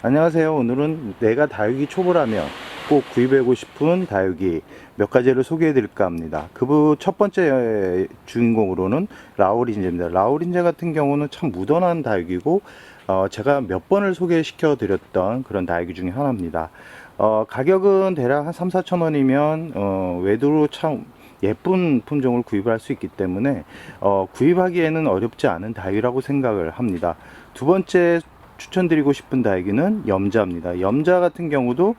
안녕하세요. 오늘은 내가 다육이 초보라면 꼭 구입하고 싶은 다육이 몇 가지를 소개해 드릴까 합니다. 첫 번째 주인공으로는 라우린제입니다. 라우린제 같은 경우는 참 무던한 다육이고 제가 몇 번을 소개시켜 드렸던 그런 다육이 중에 하나입니다. 가격은 대략 한 3, 4천 원이면 외도로 참 예쁜 품종을 구입할 수 있기 때문에 구입하기에는 어렵지 않은 다육이라고 생각을 합니다. 두 번째 추천드리고 싶은 다육이는 염자입니다. 염자 같은 경우도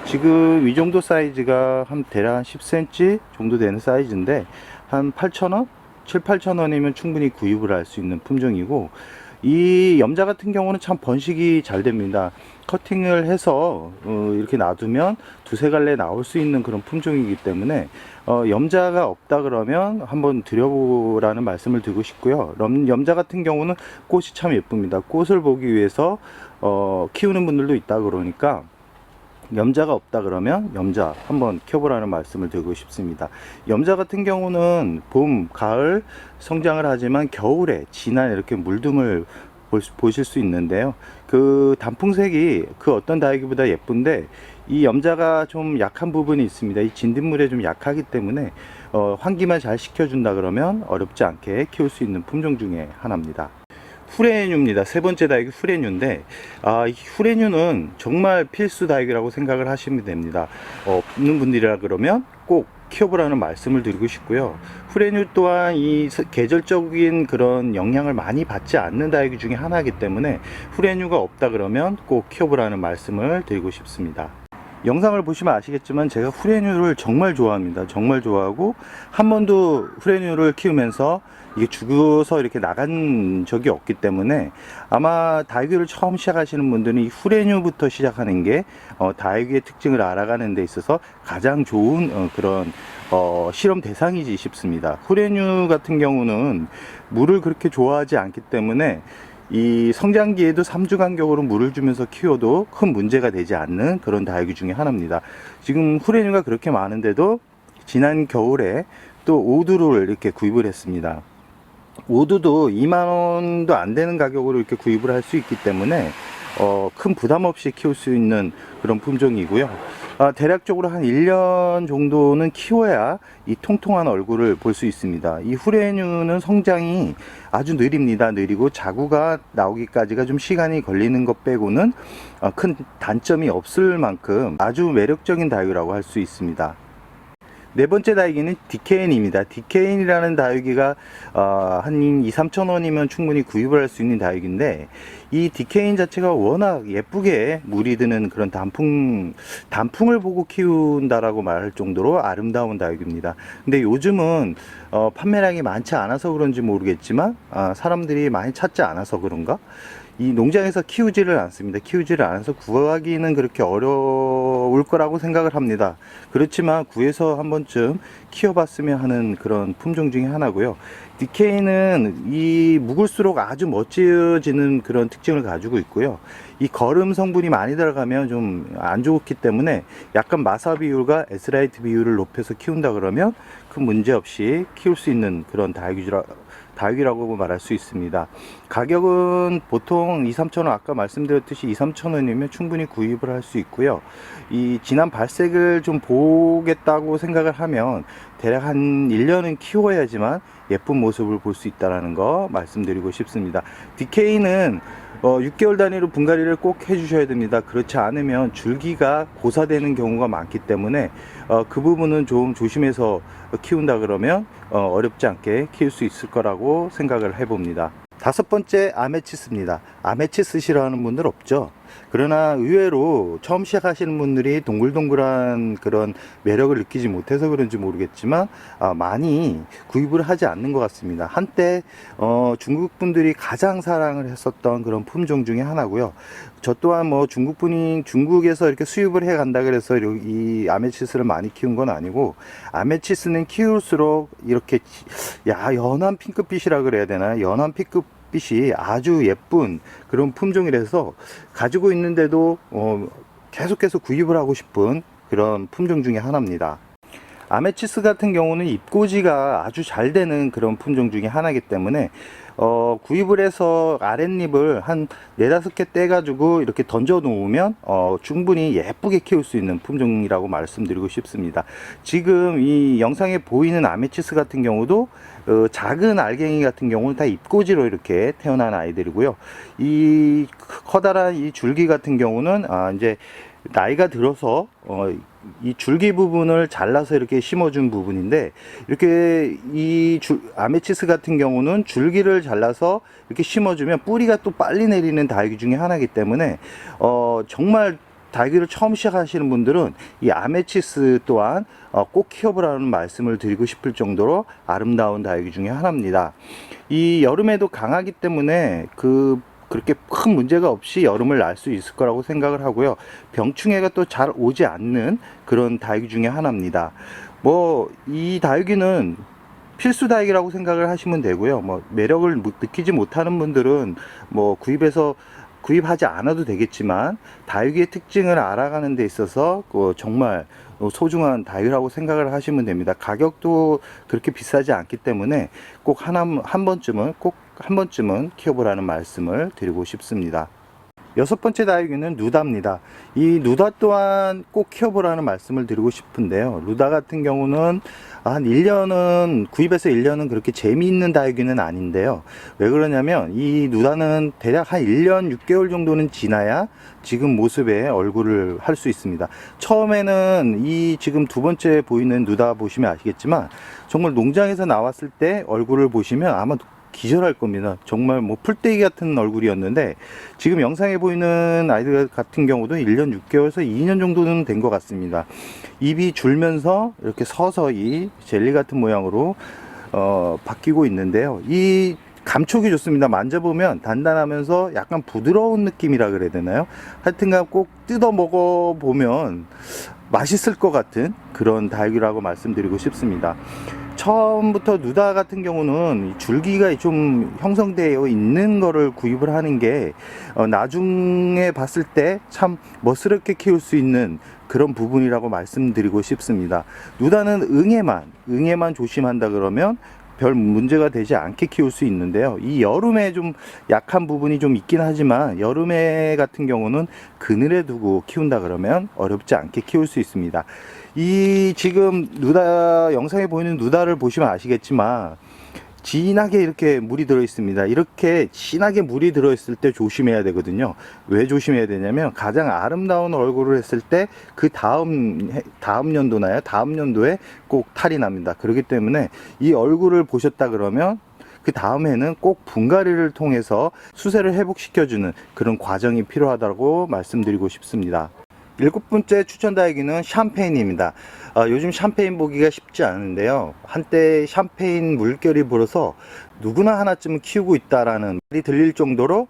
지금 이 정도 사이즈가 대략 한 10cm 정도 되는 사이즈인데 한 8,000원? 7, 8,000원이면 충분히 구입을 할 수 있는 품종이고, 이 염자 같은 경우는 참 번식이 잘 됩니다. 커팅을 해서 이렇게 놔두면 두세 갈래 나올 수 있는 그런 품종이기 때문에 염자가 없다 그러면 한번 드려보라는 말씀을 드리고 싶고요. 염자 같은 경우는 꽃이 참 예쁩니다. 꽃을 보기 위해서 키우는 분들도 있다 그러니까 염자가 없다 그러면 염자 한번 켜보라는 말씀을 드리고 싶습니다. 염자 같은 경우는 봄, 가을 성장을 하지만 겨울에 진한 이렇게 물듬을 보실 수 있는데요. 그 단풍색이 그 어떤 다육이보다 예쁜데, 이 염자가 좀 약한 부분이 있습니다. 이 진딧물에 좀 약하기 때문에 환기만 잘 시켜준다 그러면 어렵지 않게 키울 수 있는 품종 중에 하나입니다. 후레뉴입니다. 세 번째 다육이 후레뉴인데, 이 후레뉴는 정말 필수 다육이라고 생각을 하시면 됩니다. 없는 분들이라 그러면 꼭 키워보라는 말씀을 드리고 싶고요. 후레뉴 또한 이 계절적인 그런 영향을 많이 받지 않는 다육이 중에 하나이기 때문에 후레뉴가 없다 그러면 꼭 키워보라는 말씀을 드리고 싶습니다. 영상을 보시면 아시겠지만 제가 후레뉴를 정말 좋아합니다. 정말 좋아하고 한 번도 후레뉴를 키우면서 이게 죽어서 이렇게 나간 적이 없기 때문에 아마 다육이를 처음 시작하시는 분들은 이 후레뉴부터 시작하는 게 다육이의 특징을 알아가는 데 있어서 가장 좋은 그런 실험 대상이지 싶습니다. 후레뉴 같은 경우는 물을 그렇게 좋아하지 않기 때문에 이 성장기에도 3주 간격으로 물을 주면서 키워도 큰 문제가 되지 않는 그런 다육이 중에 하나입니다. 지금 후레뉴가 그렇게 많은데도 지난 겨울에 또 오두를 이렇게 구입을 했습니다. 오두도 2만원도 안 되는 가격으로 이렇게 구입을 할 수 있기 때문에 큰 부담 없이 키울 수 있는 그런 품종이고요. 대략적으로 한 1년 정도는 키워야 이 통통한 얼굴을 볼 수 있습니다. 이 후레뉴는 성장이 아주 느립니다. 느리고 자구가 나오기까지가 좀 시간이 걸리는 것 빼고는 큰 단점이 없을 만큼 아주 매력적인 다육이라고 할 수 있습니다. 네 번째 다육이는 디케인입니다. 디케인이라는 다육이가 한 2, 3천 원이면 충분히 구입을 할 수 있는 다육인데, 이 디케인 자체가 워낙 예쁘게 물이 드는 그런 단풍을 보고 키운다라고 말할 정도로 아름다운 다육입니다. 근데 요즘은 판매량이 많지 않아서 그런지 모르겠지만 사람들이 많이 찾지 않아서 그런가? 이 농장에서 키우지를 않습니다. 키우지를 않아서 구하기는 그렇게 어려울 거라고 생각을 합니다. 그렇지만 구해서 한 번쯤 키워봤으면 하는 그런 품종 중에 하나고요. 디케이는 이 묵을수록 아주 멋지어지는 그런 특징을 가지고 있고요. 이 거름 성분이 많이 들어가면 좀 안 좋기 때문에 약간 마사 비율과 에스라이트 비율을 높여서 키운다 그러면 큰 문제 없이 키울 수 있는 그런 다육이라고 말할 수 있습니다. 가격은 보통 2, 3천 원, 아까 말씀드렸듯이 2, 3천 원이면 충분히 구입을 할 수 있고요. 이 진한 발색을 좀 보겠다고 생각을 하면 대략 한 1년은 키워야지만 예쁜 모습을 볼 수 있다는 거 말씀드리고 싶습니다. 디케이는 6개월 단위로 분갈이를 꼭 해주셔야 됩니다. 그렇지 않으면 줄기가 고사되는 경우가 많기 때문에 그 부분은 좀 조심해서 키운다 그러면 어렵지 않게 키울 수 있을 거라고 생각을 해봅니다. 다섯 번째, 아메치스입니다. 아메치스 싫어하는 분들 없죠? 그러나 의외로 처음 시작하시는 분들이 동글동글한 그런 매력을 느끼지 못해서 그런지 모르겠지만 많이 구입을 하지 않는 것 같습니다. 한때 중국 분들이 가장 사랑을 했었던 그런 품종 중에 하나고요. 저 또한 뭐 중국에서 이렇게 수입을 해 간다 그래서 이 아메치스를 많이 키운 건 아니고, 아메치스는 키울수록 이렇게 연한 핑크빛이라 그래야 되나, 연한 핑크빛이 아주 예쁜 그런 품종이라서 가지고 있는데도 계속해서 구입을 하고 싶은 그런 품종 중에 하나입니다. 아메치스 같은 경우는 잎꽂이가 아주 잘 되는 그런 품종 중에 하나이기 때문에 구입을 해서 아랫잎을 한 4-5개 떼가지고 이렇게 던져 놓으면 충분히 예쁘게 키울 수 있는 품종이라고 말씀드리고 싶습니다. 지금 이 영상에 보이는 아메치스 같은 경우도 작은 알갱이 같은 경우는 다 잎꽂이로 이렇게 태어난 아이들이고요. 이 커다란 이 줄기 같은 경우는 이제 나이가 들어서 이 줄기 부분을 잘라서 이렇게 심어준 부분인데, 이렇게 아메치스 같은 경우는 줄기를 잘라서 이렇게 심어주면 뿌리가 또 빨리 내리는 다육이 중에 하나이기 때문에 정말 다육이를 처음 시작하시는 분들은 이 아메치스 또한 꼭 키워보라는 말씀을 드리고 싶을 정도로 아름다운 다육이 중에 하나입니다. 이 여름에도 강하기 때문에 그렇게 큰 문제가 없이 여름을 날 수 있을 거라고 생각을 하고요. 병충해가 또 잘 오지 않는 그런 다육이 중에 하나입니다. 이 다육이는 필수 다육이라고 생각을 하시면 되고요. 매력을 느끼지 못하는 분들은 구입하지 않아도 되겠지만, 다육이의 특징을 알아가는 데 있어서 정말 소중한 다육이라고 생각을 하시면 됩니다. 가격도 그렇게 비싸지 않기 때문에 꼭 한 번쯤은 키워보라는 말씀을 드리고 싶습니다. 6번째 다육이는 누다입니다. 이 누다 또한 꼭 키워보라는 말씀을 드리고 싶은데요. 누다 같은 경우는 구입해서 1년은 그렇게 재미있는 다육이는 아닌데요. 왜 그러냐면 이 누다는 대략 한 1년 6개월 정도는 지나야 지금 모습의 얼굴을 할 수 있습니다. 처음에는 이 지금 2번째 보이는 누다 보시면 아시겠지만, 정말 농장에서 나왔을 때 얼굴을 보시면 아마 기절할 겁니다. 정말 풀떼기 같은 얼굴이었는데, 지금 영상에 보이는 아이들 같은 경우도 1년 6개월에서 2년 정도는 된 것 같습니다. 입이 줄면서 이렇게 서서히 젤리 같은 모양으로 바뀌고 있는데요. 이 감촉이 좋습니다. 만져보면 단단하면서 약간 부드러운 느낌이라 그래야 되나요? 하여튼간 꼭 뜯어 먹어보면 맛있을 것 같은 그런 다육이라고 말씀드리고 싶습니다. 처음부터 누다 같은 경우는 줄기가 좀 형성되어 있는 거를 구입을 하는 게 나중에 봤을 때 참 멋스럽게 키울 수 있는 그런 부분이라고 말씀드리고 싶습니다. 누다는 응애만 조심한다 그러면 별 문제가 되지 않게 키울 수 있는데요. 이 여름에 좀 약한 부분이 좀 있긴 하지만, 여름에 같은 경우는 그늘에 두고 키운다 그러면 어렵지 않게 키울 수 있습니다. 이 지금 누다 영상에 보이는 누다를 보시면 아시겠지만, 진하게 이렇게 물이 들어 있습니다. 이렇게 진하게 물이 들어 있을 때 조심해야 되거든요. 왜 조심해야 되냐면, 가장 아름다운 얼굴을 했을 때 그 다음 연도에 꼭 탈이 납니다. 그렇기 때문에 이 얼굴을 보셨다 그러면 그 다음 해는 꼭 분갈이를 통해서 수세를 회복시켜주는 그런 과정이 필요하다고 말씀드리고 싶습니다. 7번째 추천 다육이는 샴페인입니다. 요즘 샴페인 보기가 쉽지 않은데요. 한때 샴페인 물결이 불어서 누구나 하나쯤은 키우고 있다라는 말이 들릴 정도로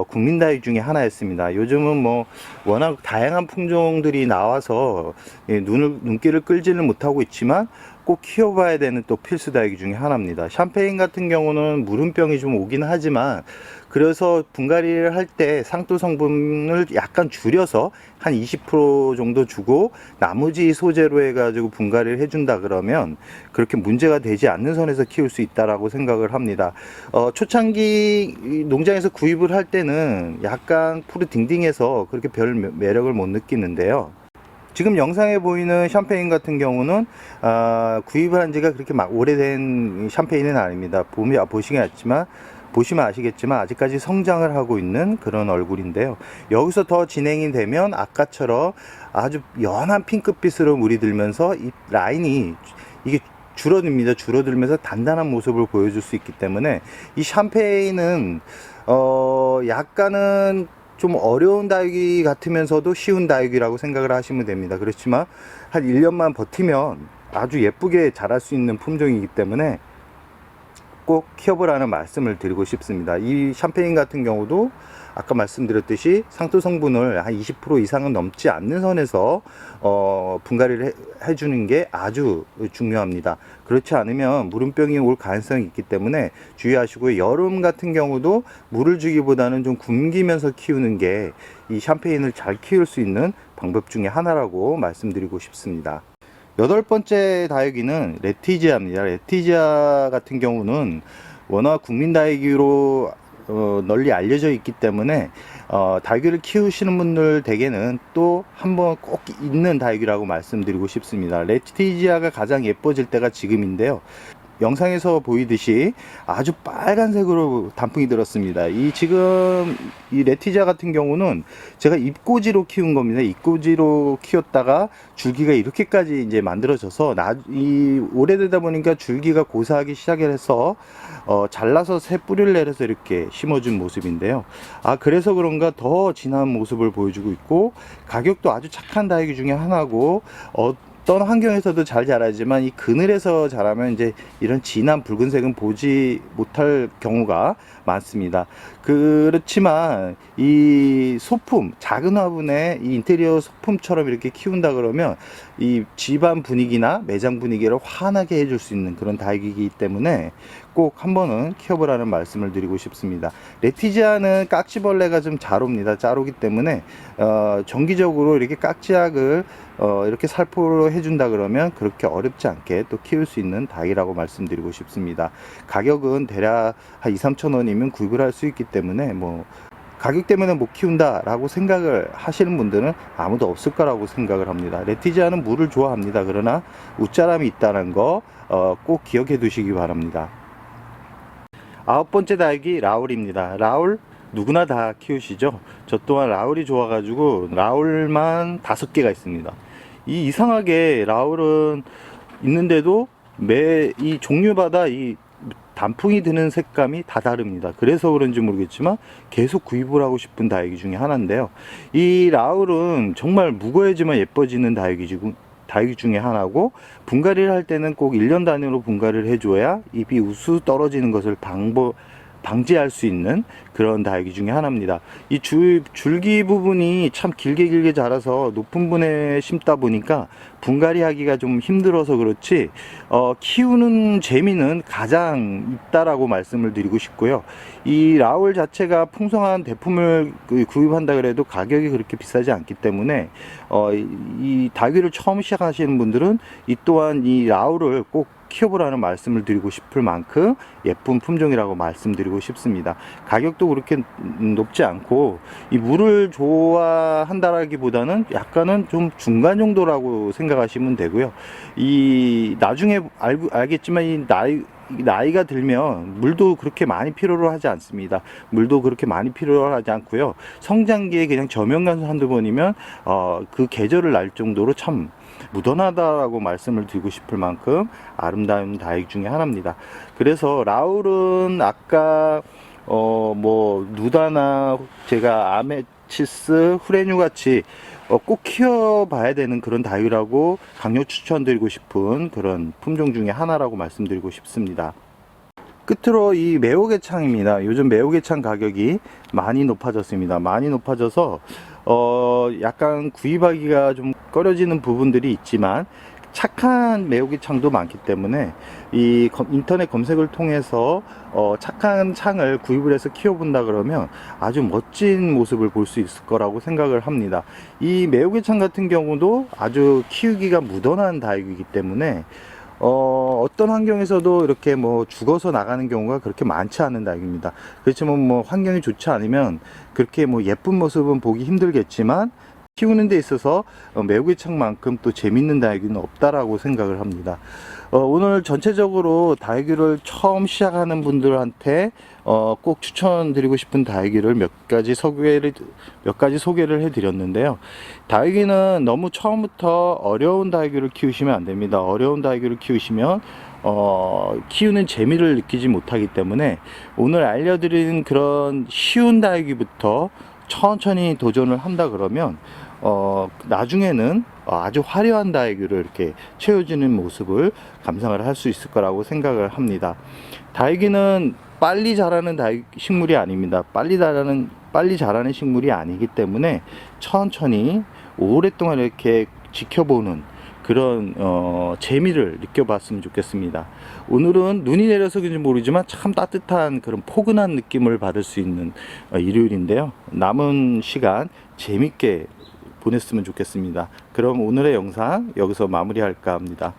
국민 다육 중에 하나였습니다. 요즘은 워낙 다양한 품종들이 나와서 눈길을 끌지는 못하고 있지만, 꼭 키워봐야 되는 또 필수 다육이 중에 하나입니다. 샴페인 같은 경우는 물음병이 좀 오긴 하지만, 그래서 분갈이를 할 때 상토 성분을 약간 줄여서 한 20% 정도 주고 나머지 소재로 해가지고 분갈이를 해준다 그러면 그렇게 문제가 되지 않는 선에서 키울 수 있다라고 생각을 합니다. 초창기 농장에서 구입을 할 때는 약간 푸르딩딩해서 그렇게 별 매력을 못 느끼는데요. 지금 영상에 보이는 샴페인 같은 경우는 구입을 한 지가 그렇게 막 오래된 샴페인은 아닙니다. 보시면 아시겠지만 아직까지 성장을 하고 있는 그런 얼굴인데요. 여기서 더 진행이 되면 아까처럼 아주 연한 핑크빛으로 물이 들면서 이 라인이 이게 줄어듭니다. 줄어들면서 단단한 모습을 보여줄 수 있기 때문에 이 샴페인은 약간은 좀 어려운 다육이 같으면서도 쉬운 다육이라고 생각을 하시면 됩니다. 그렇지만 한 1년만 버티면 아주 예쁘게 자랄 수 있는 품종이기 때문에 꼭 키워보라는 말씀을 드리고 싶습니다. 이 샴페인 같은 경우도 아까 말씀드렸듯이 상토 성분을 한 20% 이상은 넘지 않는 선에서 분갈이를 해주는 게 아주 중요합니다. 그렇지 않으면 물음병이 올 가능성이 있기 때문에 주의하시고, 여름 같은 경우도 물을 주기보다는 좀 굶기면서 키우는 게 이 샴페인을 잘 키울 수 있는 방법 중에 하나라고 말씀드리고 싶습니다. 8번째 다육이는 레티지아입니다. 레티지아 같은 경우는 워낙 국민 다육이로 널리 알려져 있기 때문에 다육이를 키우시는 분들 대개는 또 한번 꼭 있는 다육이라고 말씀드리고 싶습니다. 레티지아가 가장 예뻐질 때가 지금인데요. 영상에서 보이듯이 아주 빨간색으로 단풍이 들었습니다. 지금 이 레티지아 같은 경우는 제가 잎꽂이로 키운 겁니다. 잎꽂이로 키웠다가 줄기가 이렇게까지 이제 만들어져서 오래되다 보니까 줄기가 고사하기 시작을 해서 잘라서 새 뿌리를 내려서 이렇게 심어준 모습인데요. 그래서 그런가 더 진한 모습을 보여주고 있고, 가격도 아주 착한 다육이 중에 하나고, 어떤 환경에서도 잘 자라지만 이 그늘에서 자라면 이제 이런 진한 붉은색은 보지 못할 경우가 많습니다. 그렇지만 이 소품, 작은 화분에 이 인테리어 소품처럼 이렇게 키운다 그러면 이 집안 분위기나 매장 분위기를 환하게 해줄 수 있는 그런 다육이기 때문에 꼭 한번은 키워보라는 말씀을 드리고 싶습니다. 레티지아는 깍지벌레가 좀 잘 옵니다. 잘 오기 때문에 정기적으로 이렇게 깍지약을 이렇게 살포를 해준다 그러면 그렇게 어렵지 않게 또 키울 수 있는 다육이라고 말씀드리고 싶습니다. 가격은 대략 한 2~3천 원이면 구입을 할 수 있기 때문에 가격 때문에 못 키운다 라고 생각을 하시는 분들은 아무도 없을 거라고 생각을 합니다. 레티지아는 물을 좋아합니다. 그러나 웃자람이 있다는 거 꼭 기억해 두시기 바랍니다. 9번째 다육이 라울입니다. 라울 누구나 다 키우시죠? 저 또한 라울이 좋아가지고 라울만 5개가 있습니다. 이상하게 라울은 있는데도 이 종류마다 이 단풍이 드는 색감이 다 다릅니다. 그래서 그런지 모르겠지만 계속 구입을 하고 싶은 다육이 중에 하나인데요. 이 라울은 정말 묵어야지만 예뻐지는 다육이 중에 하나고, 분갈이를 할 때는 꼭 1년 단위로 분갈이를 해줘야 잎이 우수 떨어지는 것을 방지할 수 있는 그런 다육이 중에 하나입니다. 이 줄기 부분이 참 길게 자라서 높은 분에 심다 보니까 분갈이 하기가 좀 힘들어서 그렇지 키우는 재미는 가장 있다라고 말씀을 드리고 싶고요. 이 라울 자체가 풍성한 대품을 구입한다 그래도 가격이 그렇게 비싸지 않기 때문에 이 다육이를 처음 시작하시는 분들은 이 또한 이 라울을 꼭 키워보라는 말씀을 드리고 싶을 만큼 예쁜 품종이라고 말씀드리고 싶습니다. 가격도 그렇게 높지 않고 이 물을 좋아한다라기보다는 약간은 좀 중간 정도라고 생각하시면 되고요. 나중에 알겠지만 나이가 들면 물도 그렇게 많이 필요로 하지 않습니다. 물도 그렇게 많이 필요로 하지 않고요. 성장기에 그냥 저명간 한두 번이면 그 계절을 날 정도로 참 무던하다라고 말씀을 드리고 싶을 만큼 아름다운 다육 중에 하나입니다. 그래서 라울은 아까 누다나 제가 아메치스, 후레뉴 같이 꼭 키워봐야 되는 그런 다육이라고 강력 추천드리고 싶은 그런 품종 중에 하나라고 말씀드리고 싶습니다. 끝으로 이 매혹의창입니다. 요즘 매혹의창 가격이 많이 높아졌습니다. 많이 높아져서 약간 구입하기가 좀 꺼려지는 부분들이 있지만 착한 매혹의창도 많기 때문에 이 인터넷 검색을 통해서 착한 창을 구입을 해서 키워본다 그러면 아주 멋진 모습을 볼 수 있을 거라고 생각을 합니다. 이 매혹의창 같은 경우도 아주 키우기가 무던한 다육이기 때문에 어떤 환경에서도 이렇게 죽어서 나가는 경우가 그렇게 많지 않은 다육입니다. 그렇지만 환경이 좋지 않으면 그렇게 예쁜 모습은 보기 힘들겠지만 키우는 데 있어서 매혹의창만큼 또 재밌는 다육이는 없다라고 생각을 합니다. 오늘 전체적으로 다육이를 처음 시작하는 분들한테 꼭 추천드리고 싶은 다육이를 몇 가지 소개를 해드렸는데요. 다육이는 너무 처음부터 어려운 다육이를 키우시면 안 됩니다. 어려운 다육이를 키우시면 키우는 재미를 느끼지 못하기 때문에 오늘 알려드린 그런 쉬운 다육이부터 천천히 도전을 한다 그러면 나중에는 아주 화려한 다육이를 이렇게 채워지는 모습을 감상을 할 수 있을 거라고 생각을 합니다. 다육이는 빨리 자라는 식물이 아닙니다. 빨리 자라는 식물이 아니기 때문에 천천히 오랫동안 이렇게 지켜보는 그런 재미를 느껴봤으면 좋겠습니다. 오늘은 눈이 내려서 그런지 모르지만 참 따뜻한 그런 포근한 느낌을 받을 수 있는 일요일인데요. 남은 시간 재밌게 보냈으면 좋겠습니다. 그럼 오늘의 영상 여기서 마무리할까 합니다.